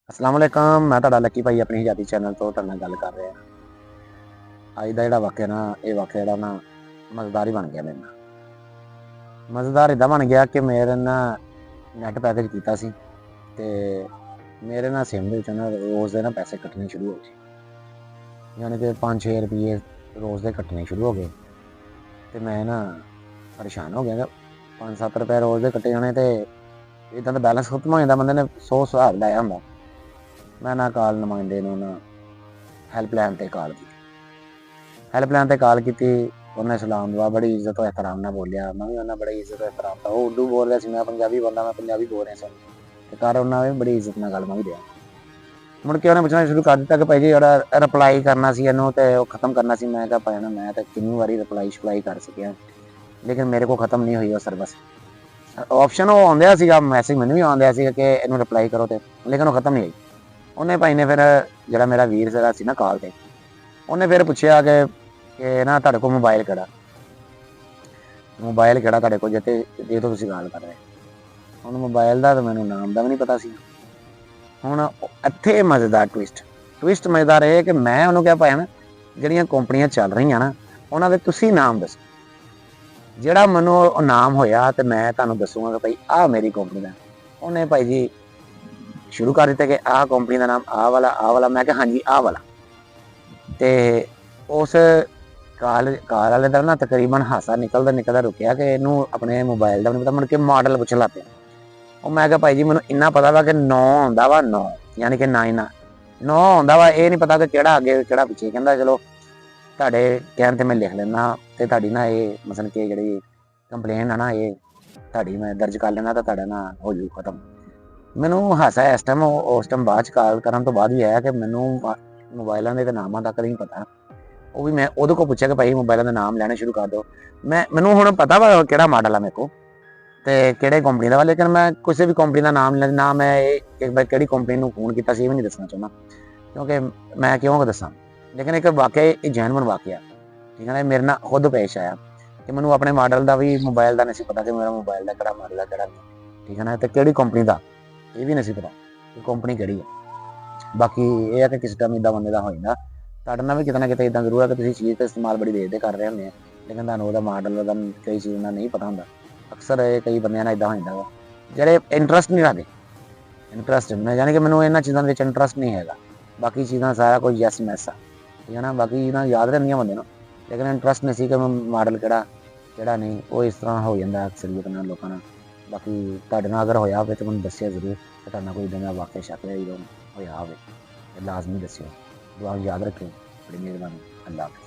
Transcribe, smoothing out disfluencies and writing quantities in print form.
अस्सलाम वालेकुम, मैं तुहाडा लक्की भाई अपनी हिजाती चैनल तो तुहाडे नाल गल कर रहा। अज का जिहड़ा वाकया ना, ये वाकया जिहड़ा ना मज़ेदार ही बन गया मेरे नाल। मज़ेदार इदां बन गया कि मेरे ना नैट पैकेज कीता सी ते मेरे ना सिम दे विचों ना रोज़ दे ना पैसे कट्टने शुरू हो गए। यानी कि 5-6 रुपये रोज़ दे कट्टने शुरू हो गए ते मैं ना परेशान हो गया। 5-7 रुपये रोज़ दे कट्टे जाने ते इदां दा बैलेंस खत्म हो जांदा, बंदे ने 100 हिसाब लाया हुंदा। मैं ना कॉल नुमाइंदे नूं ना हैल्पलाइन ते कॉल की। हैल्पलाइन ते कॉल की, उन्हें सलाम दुआ बड़ी इज्जत और एहतराम नाल बोलिया। मैं भी उन्हें बड़ी इज्जत और एहतराम नाल, वो उर्दू बोल रहा सी, मैं पंजाबी बोलदा, मैं पंजाबी बोल रहा सी ते घर उन्हें भी बड़ी इज्जत नाल गल मैं भी दिया। मुड़ के उन्हें पुछना शुरू कर दिता कि भाई जी जेहड़ा रिप्लाई करना सी इहनूं ते ओह खत्म करना सी। मैं कहा भाई ना मैं तो कितनी बारी रिप्लाई शप्लाई कर सकिया, लेकिन मेरे को खत्म नहीं हुई वो सर्विस। ऑप्शन वो आंदिया सीगा, मैसेज मैनूं भी आंदिया सीगा कि इहनूं रिप्लाई करो ते, लेकिन वो खत्म नहीं हुई। उन्हें भाई ने फिर जेहड़ा मेरा वीर सी ना कॉल ते, उन्हें फिर पुछया कि ना तुहाडे कोल मोबाइल किहड़ा तुहाडे कोल जिहते जे तो तुसीं गल कर रहे। हुण मोबाइल दा मैनूं नाम दा भी नहीं पता सी। हुण इत्थे मज़ेदार ट्विस्ट मज़ेदार ये कि मैं उन्होंने कहा भाई ना जिहड़ियां कंपनियां चल रही ना उन्हां दे तुसीं नाम दसो। जिहड़ा मैनूं नाम होया ते मैं तुहानूं दसूंगा कि भाई आ मेरी कंपनी दा। उन्हें भाई जी शुरू कर दिता कि आ कंपनी का नाम आ वाला। मैं कहा हाँ जी आ वाला। ते उस कॉल वाले का ना तकरीबन हासा निकलदा रुकिया कि इनू अपने मोबाइल का नहीं पता, मुड़ के मॉडल पुछन लग पिया। और मैं कहा भाई जी मैनूं इन्ना पता वा कि 9 आउंदा वा, 9 यानी कि 9 आउंदा वा, ये नहीं पता कि किहड़ा अगे किहड़ा पिछे। कहंदा चलो तुहाडे कहण ते मैं लिख लैना ते तुहाडी ना ये मतलब कि जिहड़ी कंप्लेन है ना ये तुहाडी मैं दर्ज कर लेना ते तुहाडा ना हो जू खत्म। मैनूं हासा इस टाइम उस टाइम बाद कॉल करन तो बाद भी आया कि मैनूं मोबाइलों के नामां तक नहीं पता। वो भी मैं उहदे कोल पुछया कि भाई मोबाइलों के नाम लैणे शुरू कर दो। मैनूं हुण पता वा किहड़ा मॉडल आ मेरे कोल ते किहड़े कंपनी दा वा, लेकिन मैं किसी भी कंपनी का नाम ना मैं किहड़ी कंपनी नूं फोन कीता सी ये भी नहीं दसना चाहुंदा, क्योंकि मैं क्यों दसां। लेकिन एक वाकई जैनवन वाकया ठीक है ना, मेरे नाल खुद पेश आया कि मैनूं अपने मॉडल का भी मोबाइल का नहीं पता कि मेरा मोबाइल का किहड़ा मॉडल है किहड़ा नहीं, ठीक है ना, ते किहड़ी कंपनी का ये भी नहीं पता कि कंपनी किहड़ी है। बाकी ये है कि किस टाइम इदां बंदे दा हो जांदा। तुहाडे नाल भी किते ना किते इदां जरूर है कि तुसीं चीज़ का इस्तेमाल बड़ी देर दे कर रहे होंदे, लेकिन तुहानूं ओहदा मॉडल ओहदा कई चीज़ का नहीं पता हुंदा। अक्सर कई बंदियां नाल इदां हो जांदा वा जेहड़े इंटरस्ट नहीं रखदे। इंटरस्ट यानी कि मैनूं इन्हां चीज़ां विच इंटरस्ट नहीं हैगा। बाकी चीज़ां सारा कुछ यस मैस आ, ठीक है ना, बाकी चीज़ां याद रहिंदियां बंदे नूं, लेकिन इंटरस्ट नहीं सी कि मॉडल किहड़ा नहीं। वो इस तरह हो जांदा अक्सरियत नाल लोकां नाल। बाकी तुहाडे नाल अगर होया होवे ते मैनूं दस्सिओ जरूर कि तुहाडे नाल कोई इदां दा वाकया शाकया होया होवे ते लाजमी दस्सिओ। दुआ याद रखिओ। बड़ी मेहरबानी। अल्लाह हाफ़िज़।